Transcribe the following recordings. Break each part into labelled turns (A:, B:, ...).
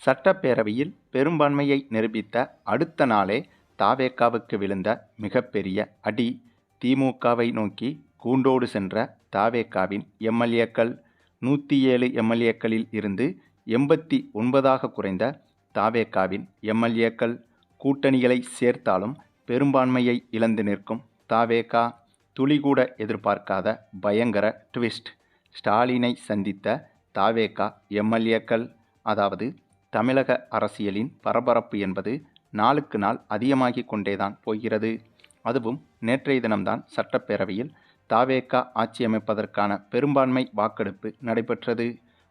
A: சட்டப்பேரவையில் பெரும்பான்மையை நிரூபித்த அடுத்த நாளே தாவேகாவுக்கு விழுந்த மிகப்பெரிய அடி. திமுகவை நோக்கி கூண்டோடு சென்ற தாவேகாவின் எம்எல்ஏக்கள் 107 எம்எல்ஏக்களில் இருந்து 89 குறைந்த தாவேகாவின் எம்எல்ஏக்கள். கூட்டணிகளை சேர்த்தாலும் பெரும்பான்மையை இழந்து நிற்கும் தாவேகா. துளிகூட எதிர்பார்க்காத பயங்கர ட்விஸ்ட். ஸ்டாலினை சந்தித்த தாவேகா எம்எல்ஏக்கள். அதாவது தமிழக அரசியலின் பரபரப்பு என்பது நாளுக்கு நாள் அதிகமாகிக் கொண்டேதான் போகிறது. அதுவும் நேற்றைய தினம்தான் சட்டப்பேரவையில் தாவேகா ஆட்சி அமைப்பதற்கான பெரும்பான்மை வாக்கெடுப்பு நடைபெற்றது.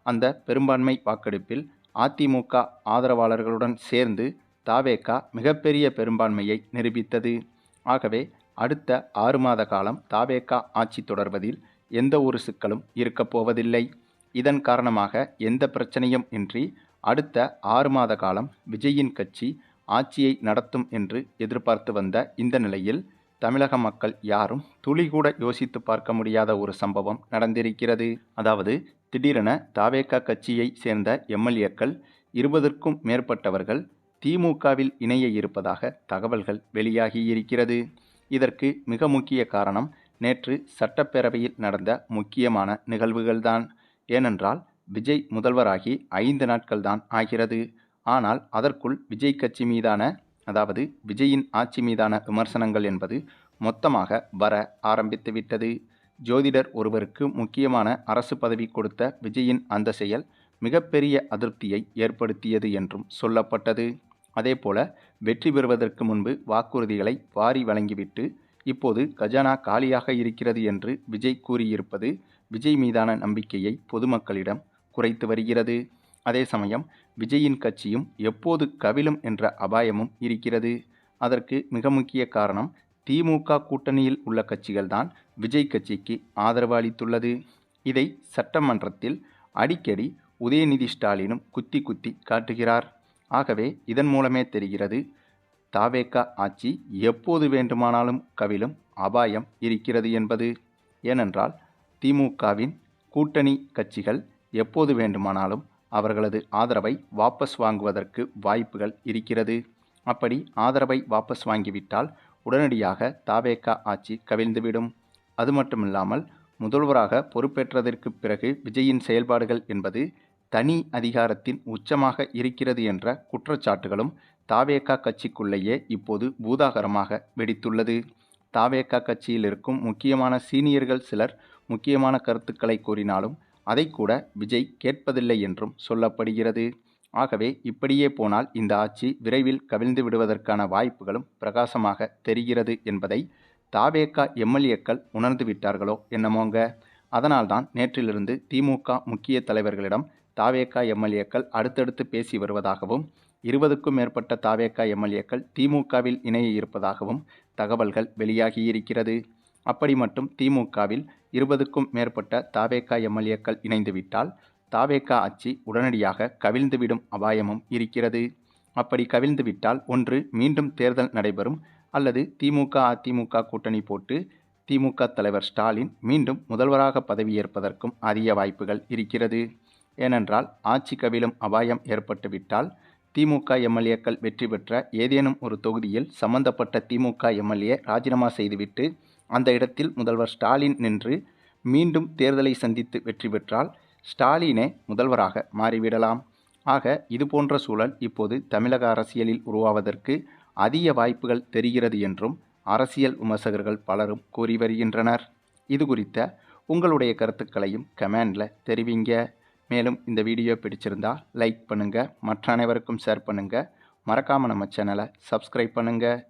A: அந்த பெரும்பான்மை வாக்கெடுப்பில் அதிமுக ஆதரவாளர்களுடன் சேர்ந்து தாவேகா மிகப்பெரிய பெரும்பான்மையை நிரூபித்தது. ஆகவே அடுத்த 6 மாத காலம் தாவேகா ஆட்சி தொடர்வதில் எந்த ஒரு சிக்கலும் இருக்கப் போவதில்லை. இதன் காரணமாக எந்த பிரச்சனையும் இன்றி அடுத்த 6 மாத காலம் விஜயின் கட்சி ஆட்சியை நடத்தும் என்று எதிர்பார்த்து வந்த இந்த நிலையில் தமிழக மக்கள் யாரும் துளிகூட யோசித்து பார்க்க முடியாத ஒரு சம்பவம் நடந்திருக்கிறது. அதாவது திடீரென தாவேகா கட்சியை சேர்ந்த எம்எல்ஏக்கள் 20க்கும் மேற்பட்டவர்கள் திமுகவில் இணைய இருப்பதாக தகவல்கள் வெளியாகியிருக்கிறது. இதற்கு மிக முக்கிய காரணம் நேற்று சட்டப்பேரவையில் நடந்த முக்கியமான நிகழ்வுகள்தான். ஏனென்றால் விஜய் முதல்வராகி 5 நாட்கள் தான் ஆகிறது. ஆனால் அதற்குள் விஜய் கட்சி மீதான, அதாவது விஜயின் ஆட்சி மீதான விமர்சனங்கள் என்பது மொத்தமாக வர ஆரம்பித்துவிட்டது. ஜோதிடர் ஒருவருக்கு முக்கியமான அரசு பதவி கொடுத்த விஜயின் அந்த செயல் மிகப்பெரிய அதிருப்தியை ஏற்படுத்தியது என்றும் சொல்லப்பட்டது. அதேபோல வெற்றி பெறுவதற்கு முன்பு வாக்குறுதிகளை வாரி வழங்கிவிட்டு இப்போது கஜானா காலியாக இருக்கிறது என்று விஜய் கூறியிருப்பது விஜய் மீதான நம்பிக்கையை பொதுமக்களிடம் குறைத்து வருகிறது. அதே சமயம் விஜயின் கட்சியும் எப்போது கவிழும் என்ற அபாயமும் இருக்கிறது. அதற்கு மிக முக்கிய காரணம் திமுக கூட்டணியில் உள்ள கட்சிகள்தான் விஜய் கட்சிக்கு ஆதரவு அளித்துள்ளது. இதை சட்டமன்றத்தில் அடிக்கடி உதயநிதி ஸ்டாலினும் குத்தி குத்தி காட்டுகிறார். ஆகவே இதன் மூலமே தெரிகிறது தாவேகா ஆட்சி எப்போது வேண்டுமானாலும் கவிழும் அபாயம் இருக்கிறது என்பது. ஏனென்றால் திமுகவின் கூட்டணி கட்சிகள் எப்போது வேண்டுமானாலும் அவர்களது ஆதரவை வாபஸ் வாங்குவதற்கு வாய்ப்புகள் இருக்கிறது. அப்படி ஆதரவை வாபஸ் வாங்கிவிட்டால் உடனடியாக தாவேகா ஆட்சி கவிழ்ந்துவிடும். அது மட்டுமில்லாமல் முதல்வராக பொறுப்பேற்றதற்கு பிறகு விஜயின் செயல்பாடுகள் என்பது தனி அதிகாரத்தின் உச்சமாக இருக்கிறது என்ற குற்றச்சாட்டுகளும் தாவேகா கட்சிக்குள்ளேயே இப்போது பூதாகரமாக வெடித்துள்ளது. தாவேகா கட்சியில் இருக்கும் முக்கியமான சீனியர்கள் சிலர் முக்கியமான கருத்துக்களை கூறினாலும் அதை கூட விஜய் கேட்பதில்லை என்றும் சொல்லப்படுகிறது. ஆகவே இப்படியே போனால் இந்த ஆட்சி விரைவில் கவிழ்ந்து விடுவதற்கான வாய்ப்புகளும் பிரகாசமாக தெரிகிறது என்பதை தாவேகா எம்எல்ஏக்கள் உணர்ந்து விட்டார்களோ என்னமோங்க. அதனால்தான் நேற்றிலிருந்து திமுக முக்கிய தலைவர்களிடம் தாவேகா எம்எல்ஏக்கள் அடுத்தடுத்து பேசி வருவதாகவும் 20க்கும் மேற்பட்ட தாவேகா எம்எல்ஏக்கள் திமுகவில் இணைய இருப்பதாகவும் தகவல்கள் வெளியாகியிருக்கிறது. அப்படி மட்டும் திமுகவில் 20க்கும் மேற்பட்ட தாவேகா எம்எல்ஏக்கள் இணைந்துவிட்டால் தாவேகா ஆட்சி உடனடியாக கவிழ்ந்துவிடும் அபாயமும் இருக்கிறது. அப்படி கவிழ்ந்துவிட்டால் ஒன்று மீண்டும் தேர்தல் நடைபெறும், அல்லது திமுக அதிமுக கூட்டணி போட்டு திமுக தலைவர் ஸ்டாலின் மீண்டும் முதல்வராக பதவியேற்பதற்கும் அதிக வாய்ப்புகள் இருக்கிறது. ஏனென்றால் ஆட்சி கவிழும் அபாயம் ஏற்பட்டுவிட்டால் திமுக எம்எல்ஏக்கள் வெற்றி பெற்ற ஏதேனும் ஒரு தொகுதியில் சம்பந்தப்பட்ட திமுக எம்எல்ஏ ராஜினாமா செய்துவிட்டு அந்த இடத்தில் முதல்வர் ஸ்டாலின் நின்று மீண்டும் தேர்தலை சந்தித்து வெற்றி பெற்றால் ஸ்டாலினே முதல்வராக மாறிவிடலாம். ஆக இதுபோன்ற சூழல் இப்போது தமிழக அரசியலில் உருவாவதற்கு அதிக வாய்ப்புகள் தெரிகிறது என்றும் அரசியல் விமர்சகர்கள் பலரும் கூறி வருகின்றனர். இது குறித்த உங்களுடைய கருத்துக்களையும் கமெண்டில் தெரிவிங்க. மேலும் இந்த வீடியோ பிடிச்சிருந்தா லைக் பண்ணுங்கள், மற்ற அனைவருக்கும் ஷேர் பண்ணுங்கள், மறக்காமல் நம்ம சேனலை சப்ஸ்கிரைப் பண்ணுங்கள்.